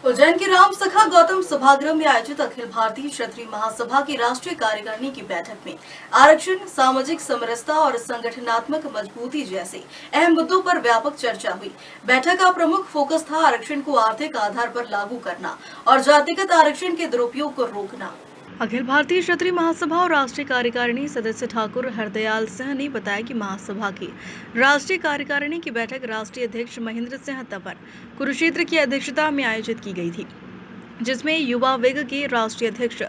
उज्जैन के राम सखा गौतम सभागृह में आयोजित अखिल भारतीय क्षत्रिय महासभा की राष्ट्रीय कार्यकारिणी की बैठक में आरक्षण, सामाजिक समरसता और संगठनात्मक मजबूती जैसे अहम मुद्दों पर व्यापक चर्चा हुई। बैठक का प्रमुख फोकस था आरक्षण को आर्थिक आधार पर लागू करना और जातिगत आरक्षण के दुरुपयोग को रोकना। अखिल भारतीय क्षत्रिय महासभा और राष्ट्रीय कार्यकारिणी सदस्य ठाकुर हरदयाल सिंह ने बताया कि महासभा की राष्ट्रीय कार्यकारिणी की बैठक राष्ट्रीय अध्यक्ष महेंद्र सिंह तंवर कुरुक्षेत्र की अध्यक्षता में आयोजित की गई थी, जिसमें युवा विंग के राष्ट्रीय अध्यक्ष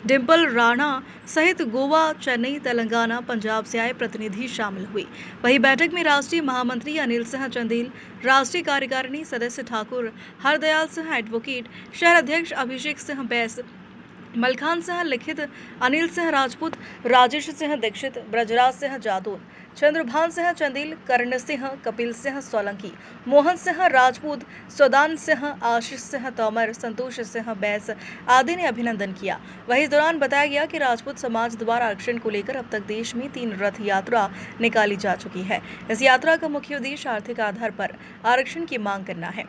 डिंपल राणा सहित गोवा, चेन्नई, तेलंगाना, पंजाब से आए प्रतिनिधि शामिल हुए। वहीं बैठक में राष्ट्रीय महामंत्री अनिल सिंह चंदेल, राष्ट्रीय कार्यकारिणी सदस्य ठाकुर हरदयाल सिंह, एडवोकेट शहर अध्यक्ष अभिषेक सिंह बैस, मलखान सिंह लिखित, अनिल सिंह राजपूत, राजेश सिंह दीक्षित, ब्रजराज सिंह जादौन, चंद्रभान सिंह चंदेल, कर्ण सिंह, कपिल सिंह सोलंकी, मोहन सिंह राजपूत, सौदान सिंह, आशीष सिंह तोमर, संतोष सिंह बैस आदि ने अभिनंदन किया। वहीं इस दौरान बताया गया कि राजपूत समाज द्वारा आरक्षण को लेकर अब तक देश में 3 रथ यात्रा निकाली जा चुकी है। इस यात्रा का मुख्य उद्देश्य आर्थिक आधार पर आरक्षण की मांग करना है,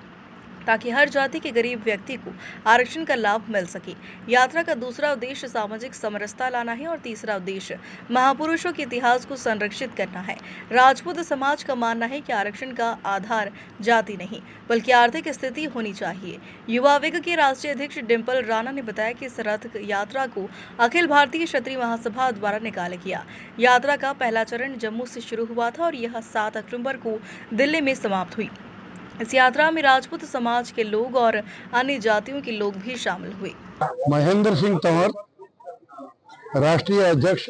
ताकि हर जाति के गरीब व्यक्ति को आरक्षण का लाभ मिल सके। यात्रा का दूसरा उद्देश्य सामाजिक समरसता लाना है और तीसरा उद्देश्य महापुरुषों के इतिहास को संरक्षित करना है। राजपूत समाज का मानना है कि आरक्षण का आधार जाति नहीं बल्कि आर्थिक स्थिति होनी चाहिए। युवा विंग के राष्ट्रीय अध्यक्ष डिंपल राणा ने बताया कि इस रथ यात्रा को अखिल भारतीय क्षत्रिय महासभा द्वारा निकाला गया। यात्रा का पहला चरण जम्मू से शुरू हुआ था और यह 7 अक्टूबर को दिल्ली में समाप्त हुई। इस यात्रा में राजपूत समाज के लोग और अन्य जातियों के लोग भी शामिल हुए। महेंद्र सिंह तंवर, राष्ट्रीय अध्यक्ष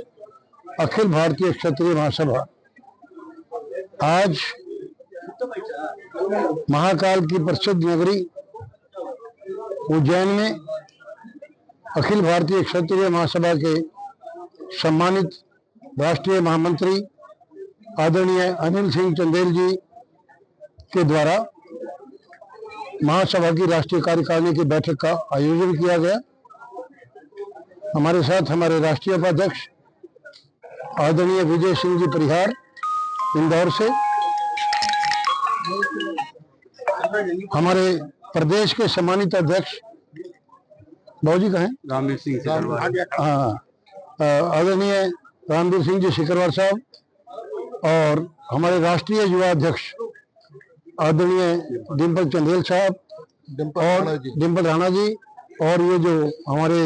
अखिल भारतीय क्षत्रिय महासभा, आज महाकाल की प्रसिद्ध नगरी उज्जैन में अखिल भारतीय क्षत्रिय महासभा के सम्मानित राष्ट्रीय महामंत्री आदरणीय अनिल सिंह चंदेल जी के द्वारा महासभा की राष्ट्रीय कार्यकारिणी की बैठक का आयोजन किया गया। हमारे साथ हमारे राष्ट्रीय उपाध्यक्ष आदरणीय विजय सिंह जी परिहार इंदौर से, हमारे प्रदेश के सम्मानित अध्यक्ष बाबूजी कहें रामवीर सिंह, आदरणीय रामवीर सिंह जी सिकरवार साहब, और हमारे राष्ट्रीय युवा अध्यक्ष आदरणीय डिंपल चंदेल साहब और डिंपल राणा जी, और ये जो हमारे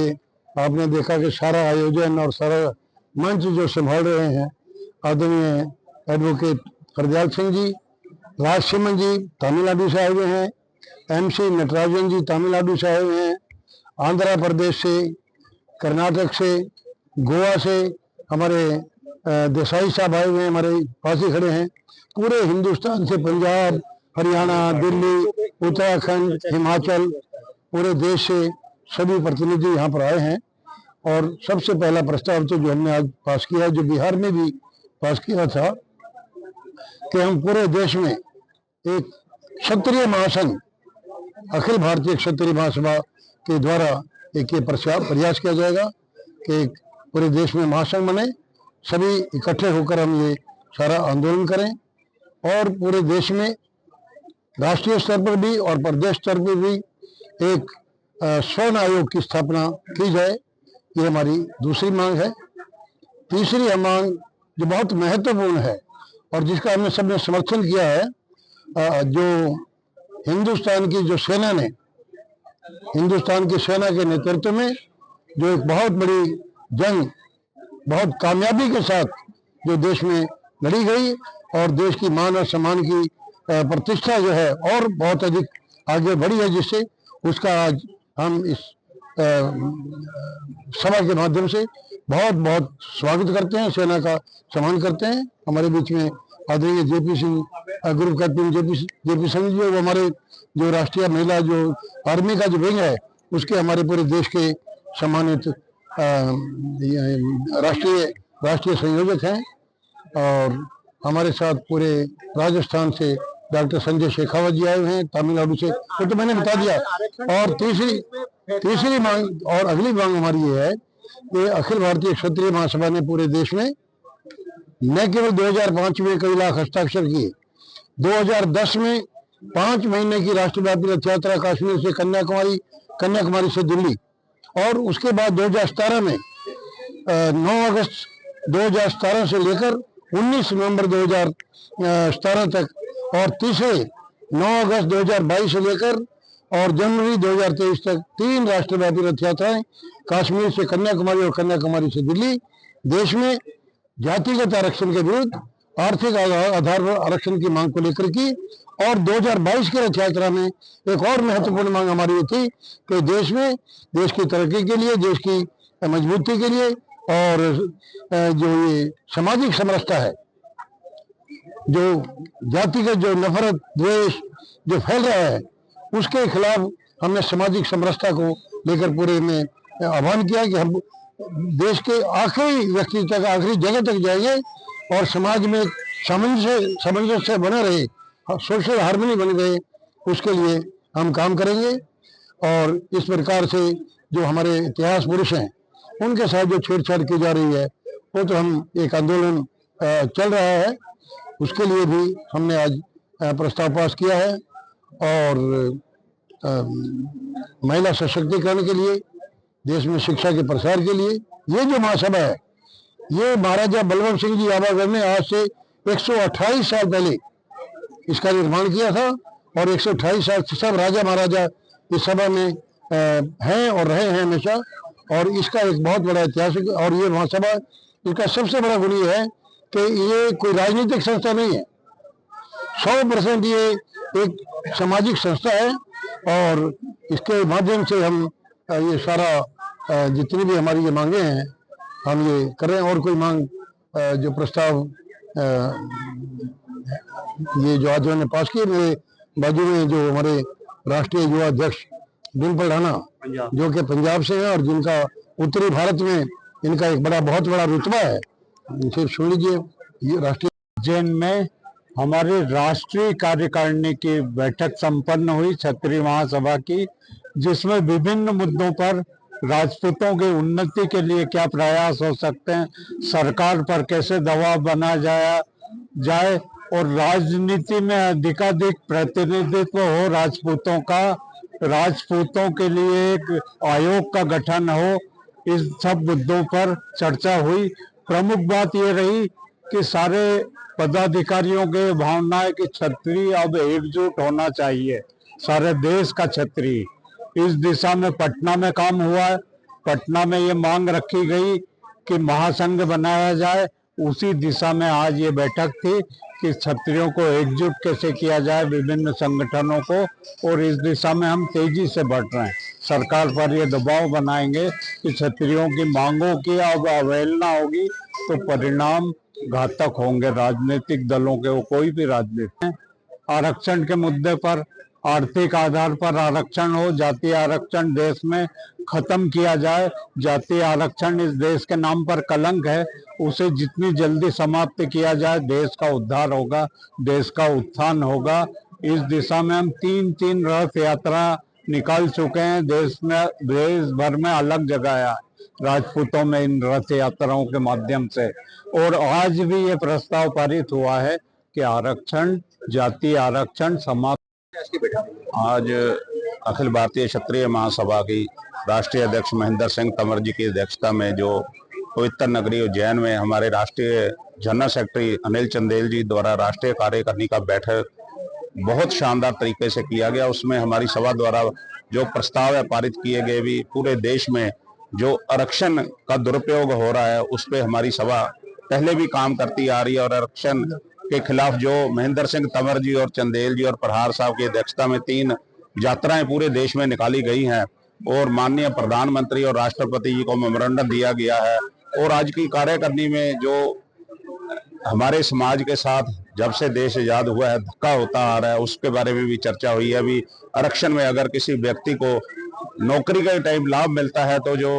आपने देखा कि सारा आयोजन और सारा मंच जो संभाल रहे हैं आदरणीय एडवोकेट हरदयाल सिंह जी, राज सिमन जी तमिलनाडु से आए हुए हैं, MC नटराजन जी तमिलनाडु से आए हुए हैं, आंध्र प्रदेश से, कर्नाटक से, गोवा से हमारे देसाई साहब आए हुए हैं, हमारे पास ही खड़े हैं। पूरे हिंदुस्तान से पंजाब, हरियाणा, दिल्ली, उत्तराखंड, हिमाचल, पूरे देश से सभी प्रतिनिधि यहाँ पर आए हैं। और सबसे पहला प्रस्ताव तो जो हमने आज पास किया, जो बिहार में भी पास किया था, कि हम पूरे देश में एक क्षत्रिय महासंघ अखिल भारतीय क्षत्रिय महासभा के द्वारा एक ये प्रयास किया जाएगा कि पूरे देश में महासंघ बने, सभी इकट्ठे होकर हम ये सारा आंदोलन करें और पूरे देश में राष्ट्रीय स्तर पर भी और प्रदेश स्तर पर भी एक स्वर्ण आयोग की स्थापना की जाए। ये हमारी दूसरी मांग है। तीसरी मांग जो बहुत महत्वपूर्ण है और जिसका हमने सबने समर्थन किया है, जो हिंदुस्तान की जो सेना ने, हिंदुस्तान की सेना के नेतृत्व में जो एक बहुत बड़ी जंग बहुत कामयाबी के साथ जो देश में लड़ी गई और देश की मान और सम्मान की प्रतिष्ठा जो है और बहुत अधिक आगे बढ़ी है, जिससे उसका आज हम इस सभा के माध्यम से बहुत बहुत स्वागत करते हैं, सेना का सम्मान करते हैं। हमारे बीच में आदरणीय JP Singh group captain JP Singh ji, वो हमारे जो राष्ट्रीय महिला जो आर्मी का जो विंग है उसके हमारे पूरे देश के सम्मानित राष्ट्रीय संयोजक हैं। और हमारे साथ पूरे राजस्थान से डॉक्टर संजय शेखावत जी आए हुए हैं, तमिलनाडु से, तो मैंने बता दिया। और तीसरी मांग और अगली मांग हमारी ये है कि अखिल भारतीय क्षत्रिय महासभा ने पूरे देश में न केवल 2005 में कई लाख हस्ताक्षर किए, 2010 में 5 महीने की राष्ट्रव्यापी रथ यात्रा कश्मीर से कन्याकुमारी, कन्याकुमारी से दिल्ली, और उसके बाद 2017 में 9 अगस्त 2017 से लेकर 19 नवंबर 2017 तक, और तीसरे 9 अगस्त 2022 से लेकर और जनवरी 2023 तक 3 राष्ट्रव्यापी रथ यात्राएं कश्मीर से कन्याकुमारी और कन्याकुमारी से दिल्ली, देश में जातिगत आरक्षण के विरुद्ध आर्थिक आधार पर आरक्षण की मांग को लेकर की। और 2022 की रथ यात्रा में एक और महत्वपूर्ण मांग हमारी ये थी कि देश में देश की तरक्की के लिए, देश की मजबूती के लिए, और जो ये सामाजिक समरसता है, जो जातिगत जो नफरत द्वेष जो फैल रहा है, उसके खिलाफ हमने सामाजिक समरसता को लेकर पूरे में आह्वान किया कि हम देश के आखिरी व्यक्ति तक, आखिरी जगह तक जाएंगे और समाज में सामंजस्य बना रहे, सोशल हार्मनी बन रहे, उसके लिए हम काम करेंगे। और इस प्रकार से जो हमारे इतिहास पुरुष हैं उनके साथ जो छेड़छाड़ की जा रही है, वो तो हम एक आंदोलन चल रहा है, उसके लिए भी हमने आज प्रस्ताव पास किया है। और महिला सशक्तिकरण के लिए, देश में शिक्षा के प्रसार के लिए ये जो महासभा है, ये महाराजा बलवंत सिंह जी आवागढ़ ने आज से 128 साल पहले इसका निर्माण किया था, और 128 साल सब राजा महाराजा इस सभा में हैं और रहे हैं हमेशा। और इसका एक बहुत बड़ा ऐतिहासिक, और ये महासभा, इसका सबसे बड़ा गुण ये है कि ये कोई राजनीतिक संस्था नहीं है, 100% ये एक सामाजिक संस्था है। और इसके माध्यम से हम ये सारा जितनी भी हमारी ये मांगे हैं हम ये कर रहे हैं। और कोई मांग जो प्रस्ताव ये जो आज उन्होंने पास किए, मेरे बाजू में जो हमारे राष्ट्रीय युवा अध्यक्ष डिम्पल राणा, जो कि पंजाब से हैं और जिनका उत्तरी भारत में इनका एक बहुत बड़ा रुतबा है, इनसे सुन लीजिए। ये राष्ट्रीय उज्जैन में हमारी राष्ट्रीय कार्यकारिणी की बैठक संपन्न हुई, क्षत्रिय महासभा की, जिसमें विभिन्न मुद्दों पर राजपूतों की उन्नति के लिए क्या प्रयास हो सकते हैं, सरकार पर कैसे दबाव बनाया जाए, और राजनीति में अधिकाधिक प्रतिनिधित्व हो राजपूतों का, राजपूतों के लिए एक आयोग का गठन हो, इस सब मुद्दों पर चर्चा हुई। प्रमुख बात ये रही कि सारे पदाधिकारियों के भावना है कि क्षत्रिय अब एकजुट होना चाहिए, सारे देश का क्षत्रिय। इस दिशा में पटना में काम हुआ है। पटना में ये मांग रखी गई कि महासंघ बनाया जाए, उसी दिशा में आज ये बैठक थी कि क्षत्रियों को एकजुट कैसे किया जाए, विभिन्न संगठनों को, और इस दिशा में हम तेजी से बढ़ रहे हैं। सरकार पर ये दबाव बनाएंगे कि क्षत्रियों की मांगों की अब अवहेलना होगी तो परिणाम घातक होंगे राजनीतिक दलों के, वो कोई भी राजनीति। आरक्षण के मुद्दे पर आर्थिक आधार पर आरक्षण हो, जातीय आरक्षण देश में खत्म किया जाए। जातीय आरक्षण इस देश के नाम पर कलंक है, उसे जितनी जल्दी समाप्त किया जाए देश का उद्धार होगा, देश का उत्थान होगा। इस दिशा में हम 3 रथ यात्रा निकाल चुके हैं, देश भर में अलग जगह राजपूतों में इन रथ यात्राओं के माध्यम से। और आज भी ये प्रस्ताव पारित हुआ है कि आरक्षण, जातीय आरक्षण समाप्त। आज अखिल भारतीय क्षत्रिय महासभा की राष्ट्रीय अध्यक्ष महेंद्र सिंह तंवर जी की अध्यक्षता में जो पवित्र नगरी उज्जैन में हमारे राष्ट्रीय जनरल सेक्रेटरी अनिल चंदेल जी द्वारा राष्ट्रीय कार्यकारिणी का बैठक बहुत शानदार तरीके से किया गया। उसमें हमारी सभा द्वारा जो प्रस्ताव है पारित किए गए, भी पूरे देश में जो आरक्षण का दुरुपयोग हो रहा है उस पर हमारी सभा पहले भी काम करती आ रही है। और आरक्षण के खिलाफ जो महेंद्र सिंह तंवर जी और चंदेल जी और प्रहार साहब की अध्यक्षता में 3 यात्राएं पूरे देश में निकाली गई हैं, और माननीय प्रधानमंत्री और राष्ट्रपति जी को मेमोरेंडम दिया गया है। और आज की कार्यकारिणी में जो हमारे समाज के साथ जब से देश आजाद हुआ है धक्का होता आ रहा है, उसके बारे में भी चर्चा हुई है। अभी आरक्षण में अगर किसी व्यक्ति को नौकरी के टाइम लाभ मिलता है तो जो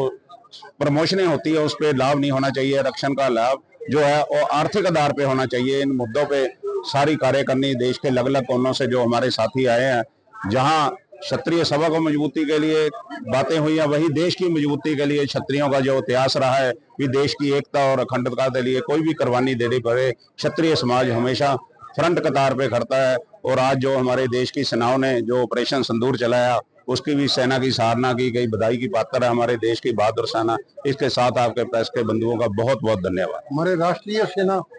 प्रमोशनें होती है उस पर लाभ नहीं होना चाहिए। आरक्षण का लाभ जो है वो आर्थिक आधार पे होना चाहिए। इन मुद्दों पे सारी कार्यकारिणी देश के अलग अलग कोनों से जो हमारे साथी आए हैं, जहां क्षत्रिय सभा को मजबूती के लिए बातें हुई हैं, वही देश की मजबूती के लिए क्षत्रियों का जो इतिहास रहा है, भी देश की एकता और अखंडता के लिए कोई भी कुर्बानी देनी पड़े, क्षत्रिय समाज हमेशा फ्रंट कतार पे खड़ता है। और आज जो हमारे देश की सेनाओं ने जो ऑपरेशन सिंदूर चलाया उसकी भी सेना की सराहना की गई, बधाई की पात्र है हमारे देश की बहादुर सेना। इसके साथ आपके प्रेस के बंधुओं का बहुत बहुत धन्यवाद। हमारे राष्ट्रीय सेना